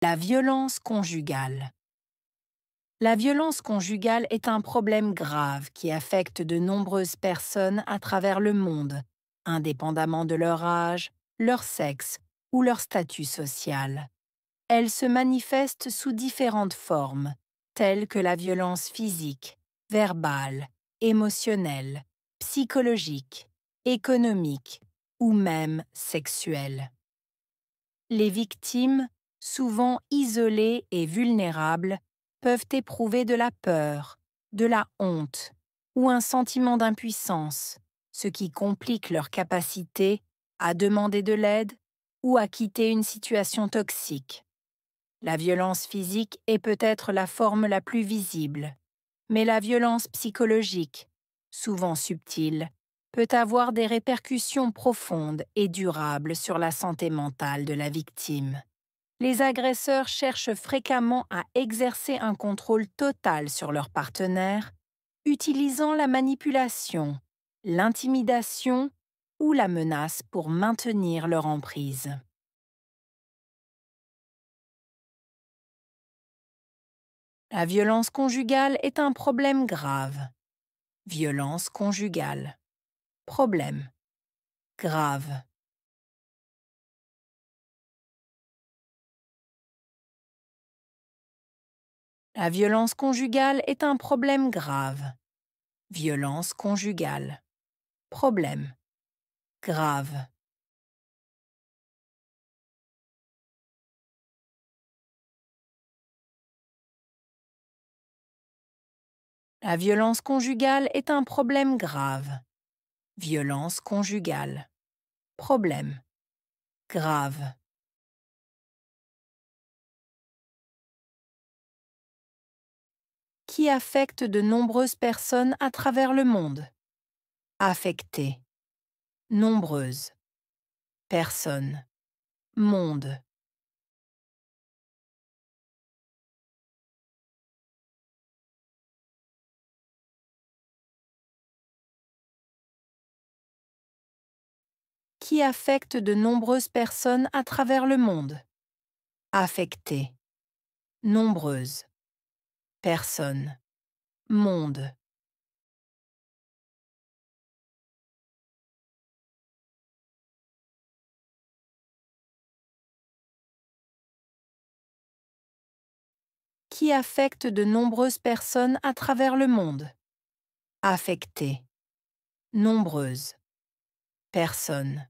La violence conjugale. La violence conjugale est un problème grave qui affecte de nombreuses personnes à travers le monde, indépendamment de leur âge, leur sexe ou leur statut social. Elle se manifeste sous différentes formes, telles que la violence physique, verbale, émotionnelle, psychologique, économique ou même sexuelle. Les victimes, souvent isolées et vulnérables, peuvent éprouver de la peur, de la honte ou un sentiment d'impuissance, ce qui complique leur capacité à demander de l'aide ou à quitter une situation toxique. La violence physique est peut-être la forme la plus visible, mais la violence psychologique, souvent subtile, peut avoir des répercussions profondes et durables sur la santé mentale de la victime. Les agresseurs cherchent fréquemment à exercer un contrôle total sur leur partenaire, utilisant la manipulation, l'intimidation ou la menace pour maintenir leur emprise. La violence conjugale est un problème grave. Violence conjugale. Problème. Grave. La violence conjugale est un problème grave. Violence conjugale. Problème. Grave. La violence conjugale est un problème grave. Violence conjugale. Problème. Grave. Qui affecte de nombreuses personnes à travers le monde. Affectées. Nombreuses. Personnes. Monde. Qui affecte de nombreuses personnes à travers le monde. Affectées. Nombreuses. Personnes. Monde. Qui affecte de nombreuses personnes à travers le monde. Affectées. Nombreuses. Personnes.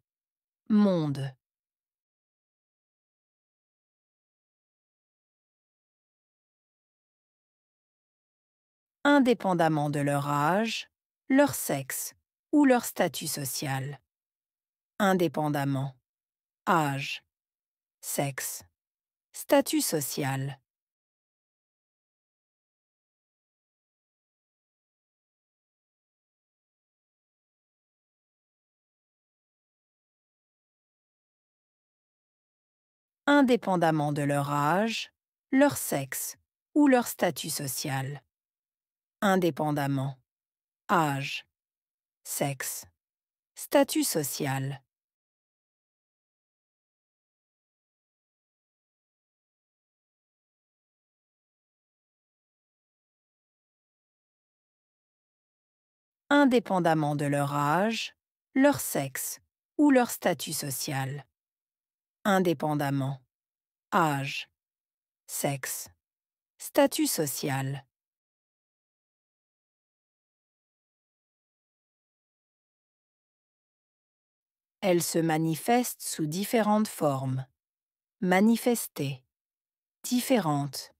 Monde. Indépendamment de leur âge, leur sexe ou leur statut social. Indépendamment. Âge. Sexe. Statut social. Indépendamment de leur âge, leur sexe ou leur statut social. Indépendamment. Âge. Sexe. Statut social. Indépendamment de leur âge, leur sexe ou leur statut social. Indépendamment. Âge. Sexe. Statut social. Elle se manifeste sous différentes formes. Manifester. Différentes.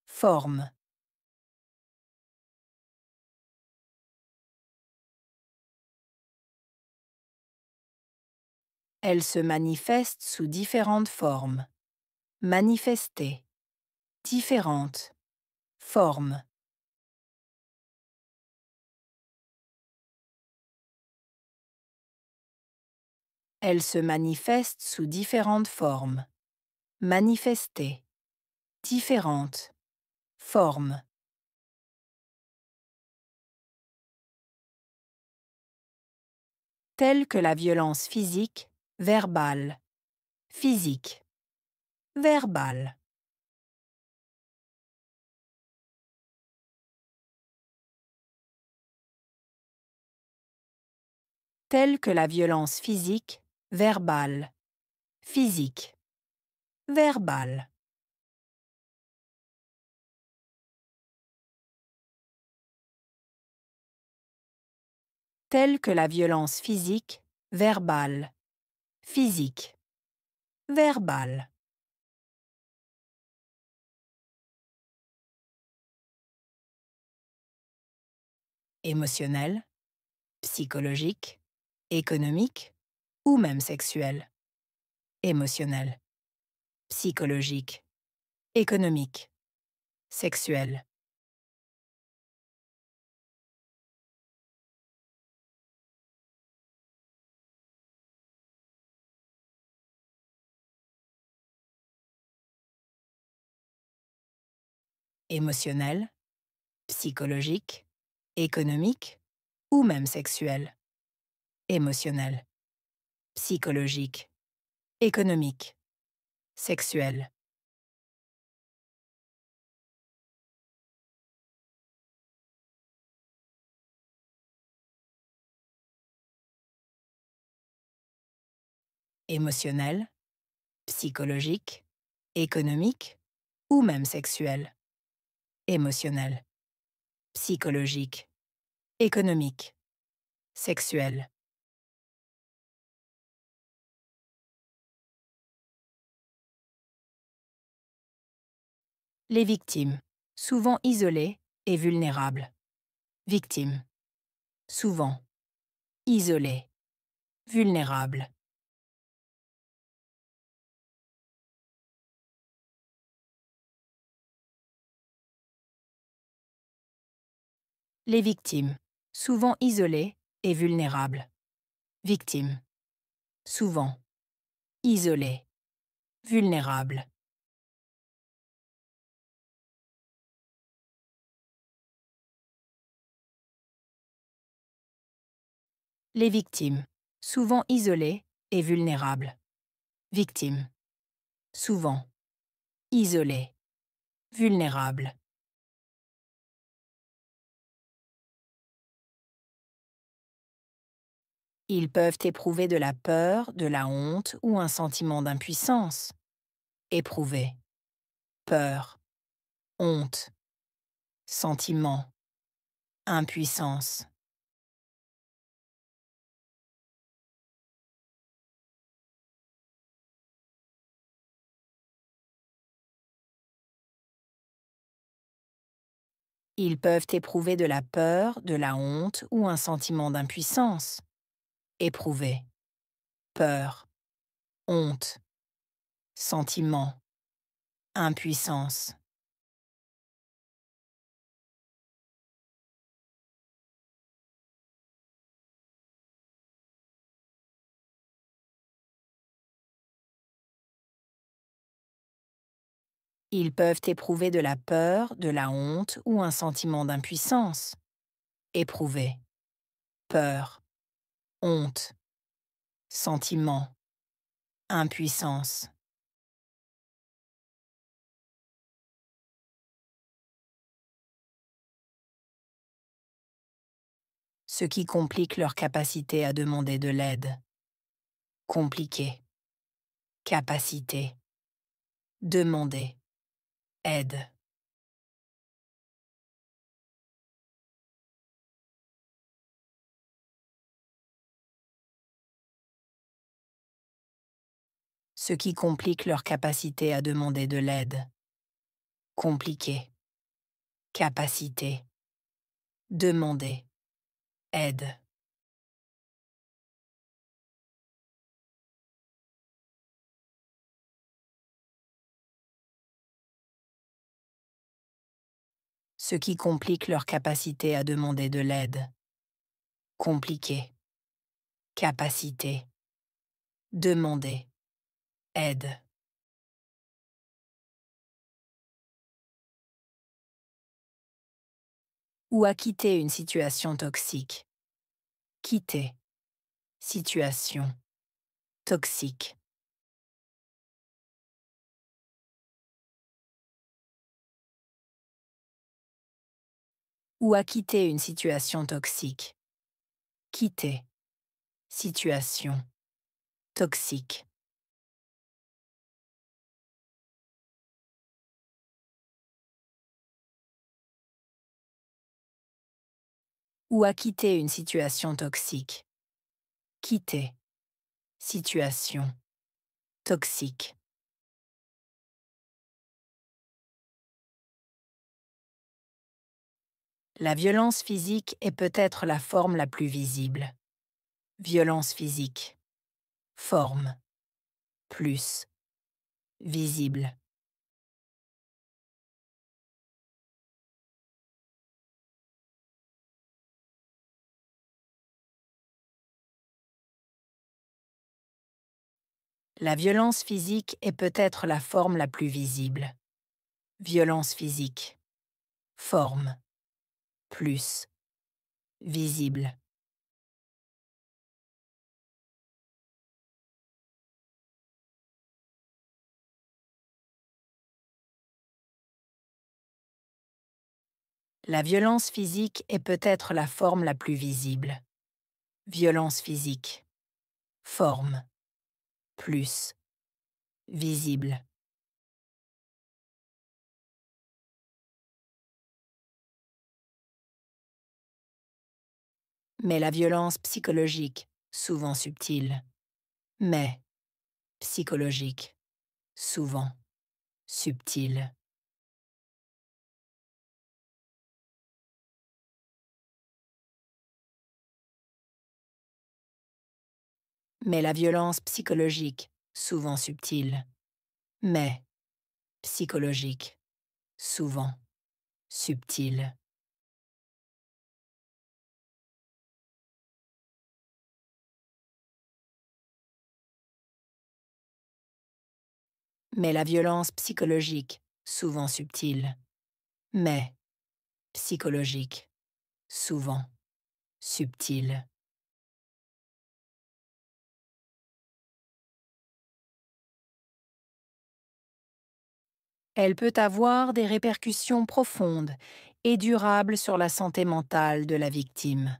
Formes. Elle se manifeste sous différentes formes. Manifester. Différentes. Formes. Elle se manifeste sous différentes formes. Manifester. Différentes. Formes. Telles que la violence physique, verbale. Physique. Verbale. telles que la violence physique, verbale, physique, verbale. Telles que la violence physique, verbale, physique, verbale. Émotionnelle, psychologique, économique ou même sexuelle. Émotionnelle, psychologique, économique, sexuelle. Émotionnelle, psychologique, économique ou même sexuelle. Émotionnelle, psychologique, économique, sexuelle. Émotionnelle, psychologique, économique ou même sexuelle. Émotionnelle, psychologique, économique, sexuelle. Les victimes, souvent isolées et vulnérables. Victimes, souvent isolées, vulnérables. Les victimes, souvent isolées et vulnérables. Victimes, souvent isolées, vulnérables. Les victimes, souvent isolées et vulnérables. Victimes, souvent isolées, vulnérables. Ils peuvent éprouver de la peur, de la honte ou un sentiment d'impuissance. Éprouver, peur, honte, sentiment, impuissance. Ils peuvent éprouver de la peur, de la honte ou un sentiment d'impuissance. Éprouver, peur, honte, sentiment, impuissance. Ils peuvent éprouver de la peur, de la honte ou un sentiment d'impuissance. Éprouver, peur, honte, sentiment, impuissance. Ce qui complique leur capacité à demander de l'aide. Compliqué, capacité, demander, aide. Ce qui complique leur capacité à demander de l'aide. Compliqué, capacité, demander, aide. Ce qui complique leur capacité à demander de l'aide. Compliqué, capacité, demander, aide. Ou à quitter une situation toxique. Quitter, situation, toxique. Ou à quitter une situation toxique. Quitter, situation, toxique. Ou à quitter une situation toxique. Quitter, situation, toxique. La violence physique est peut-être la forme la plus visible. Violence physique. Forme. Plus. Visible. La violence physique est peut-être la forme la plus visible. Violence physique. Forme. Plus. Visible. La violence physique est peut-être la forme la plus visible. Violence physique. Forme. Plus. Visible. Mais la violence psychologique, souvent subtile. Mais psychologique, souvent subtile. Mais la violence psychologique, souvent subtile. Mais psychologique, souvent subtile. Mais la violence psychologique, souvent subtile. Mais psychologique, souvent subtile. Elle peut avoir des répercussions profondes et durables sur la santé mentale de la victime.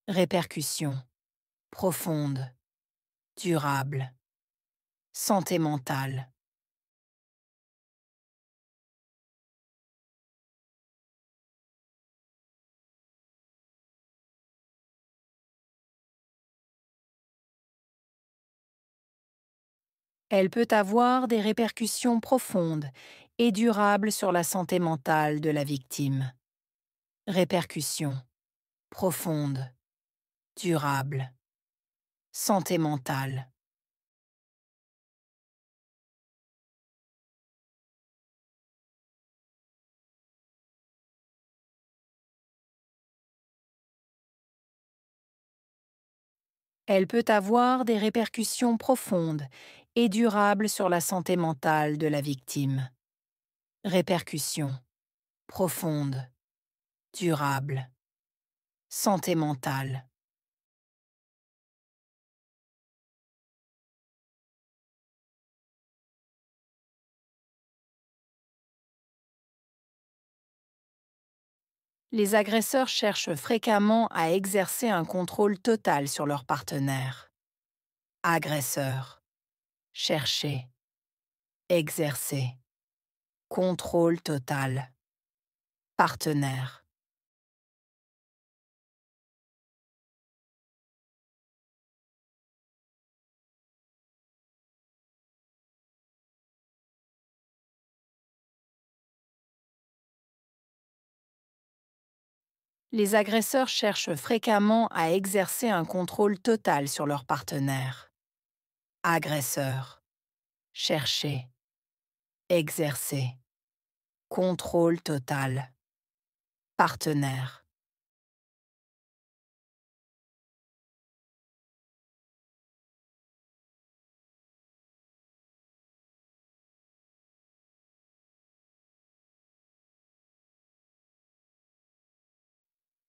Répercussions profondes, durables, santé mentale. Elle peut avoir des répercussions profondes et durables sur la santé mentale de la victime. Répercussions profondes, durables, santé mentale. Elle peut avoir des répercussions profondes et durables sur la santé mentale de la victime. Répercussions profondes, durables, santé mentale. Les agresseurs cherchent fréquemment à exercer un contrôle total sur leur partenaire. Agresseur. Chercher. Exercer. Contrôle total. Partenaire. Les agresseurs cherchent fréquemment à exercer un contrôle total sur leur partenaire. Agresseur. Chercher. Exercer. Contrôle total. Partenaire.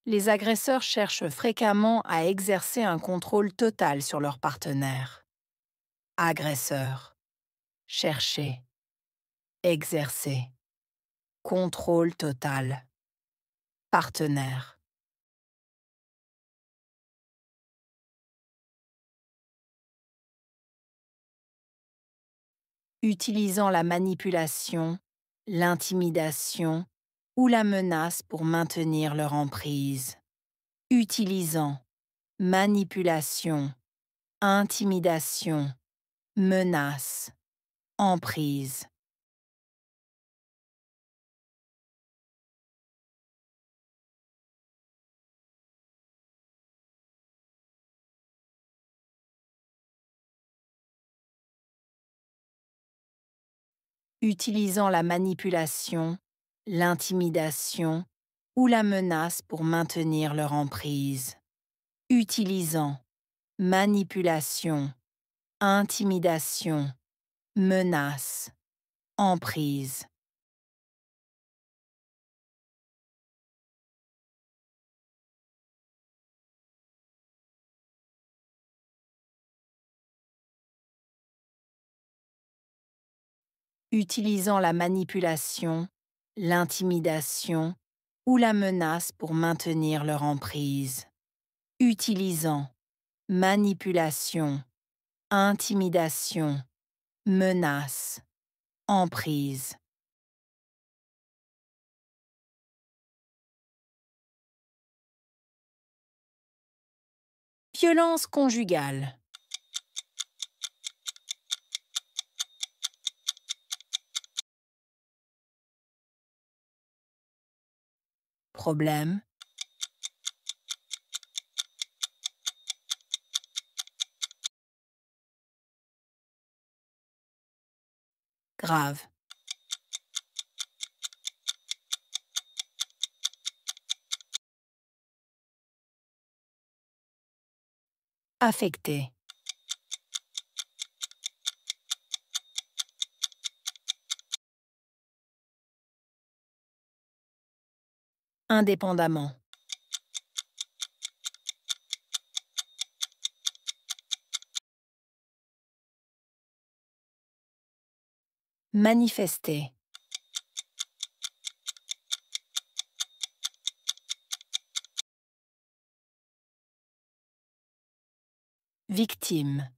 Les agresseurs cherchent fréquemment à exercer un contrôle total sur leur partenaire. Agresseur. Chercher. Exercer. Contrôle total. Partenaire. utilisant la manipulation, l'intimidation ou la menace pour maintenir leur emprise. Utilisant manipulation, intimidation, menace, emprise. Utilisant la manipulation, l'intimidation ou la menace pour maintenir leur emprise. Utilisant manipulation, intimidation, menace, emprise. Utilisant la manipulation, l'intimidation ou la menace pour maintenir leur emprise. Utilisant manipulation, intimidation, menace, emprise. Violence conjugale. Problème. Grave. Affecté. Indépendamment. Manifester. Victime.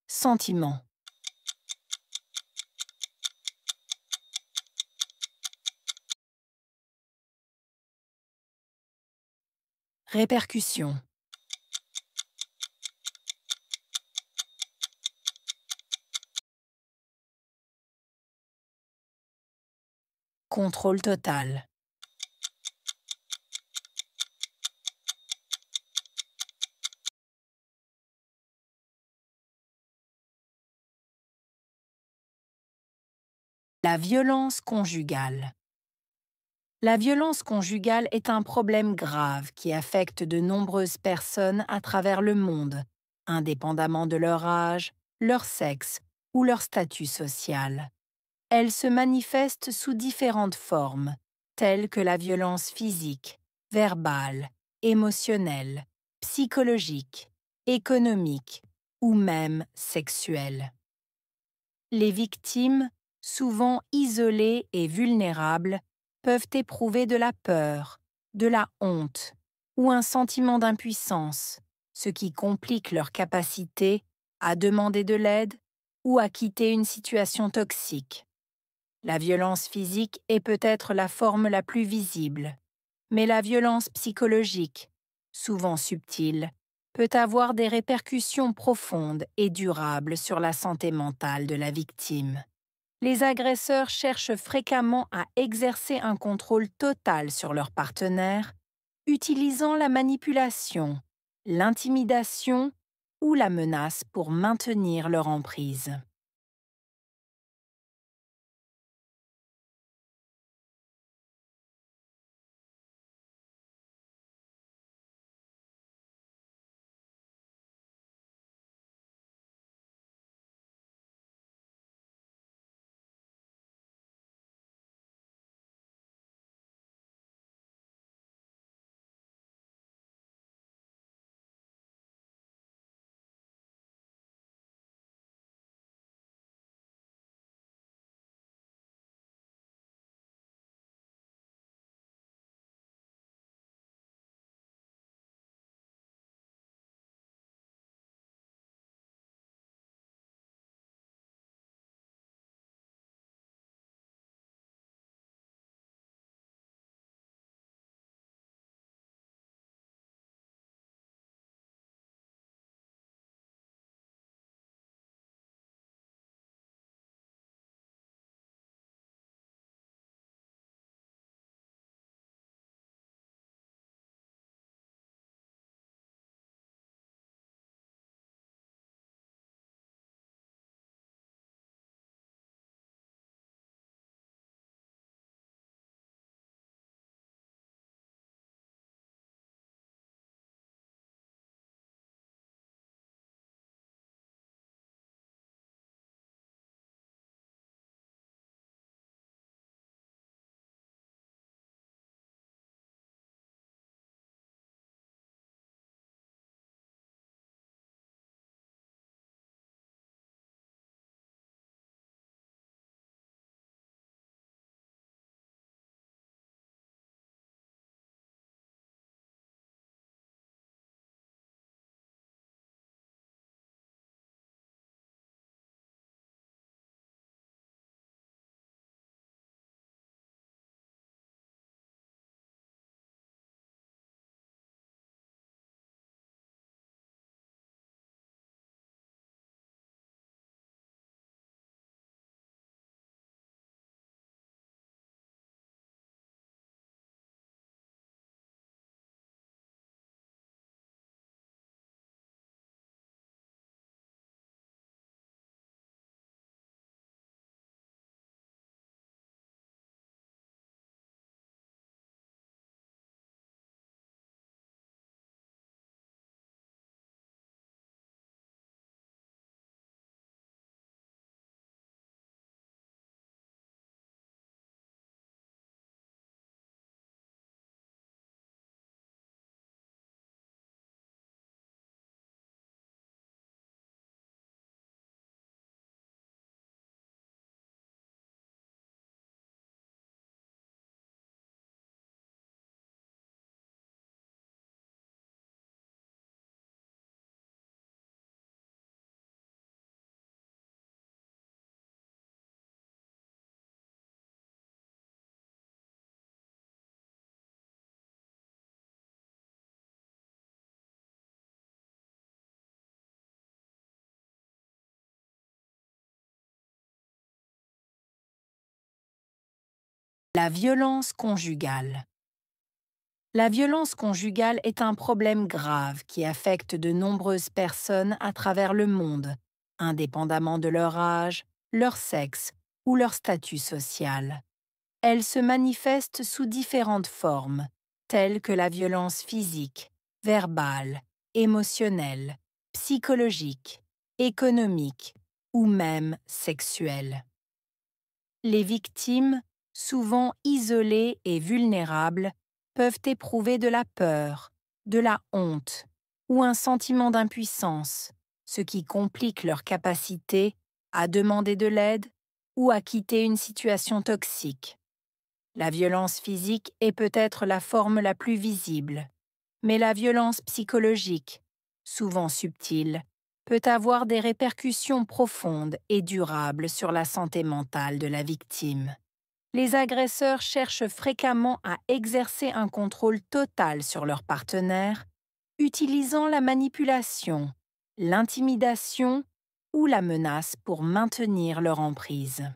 Sentiment. Répercussion. Contrôle total. La violence conjugale. La violence conjugale est un problème grave qui affecte de nombreuses personnes à travers le monde, indépendamment de leur âge, leur sexe ou leur statut social. Elle se manifeste sous différentes formes, telles que la violence physique, verbale, émotionnelle, psychologique, économique ou même sexuelle. Les victimes, souvent isolées et vulnérables, peuvent éprouver de la peur, de la honte ou un sentiment d'impuissance, ce qui complique leur capacité à demander de l'aide ou à quitter une situation toxique. La violence physique est peut-être la forme la plus visible, mais la violence psychologique, souvent subtile, peut avoir des répercussions profondes et durables sur la santé mentale de la victime. Les agresseurs cherchent fréquemment à exercer un contrôle total sur leur partenaire, utilisant la manipulation, l'intimidation ou la menace pour maintenir leur emprise. La violence conjugale. La violence conjugale est un problème grave qui affecte de nombreuses personnes à travers le monde, indépendamment de leur âge, leur sexe ou leur statut social. Elle se manifeste sous différentes formes, telles que la violence physique, verbale, émotionnelle, psychologique, économique ou même sexuelle. Les victimes, souvent isolées et vulnérables, peuvent éprouver de la peur, de la honte ou un sentiment d'impuissance, ce qui complique leur capacité à demander de l'aide ou à quitter une situation toxique. La violence physique est peut-être la forme la plus visible, mais la violence psychologique, souvent subtile, peut avoir des répercussions profondes et durables sur la santé mentale de la victime. Les agresseurs cherchent fréquemment à exercer un contrôle total sur leur partenaire, utilisant la manipulation, l'intimidation ou la menace pour maintenir leur emprise.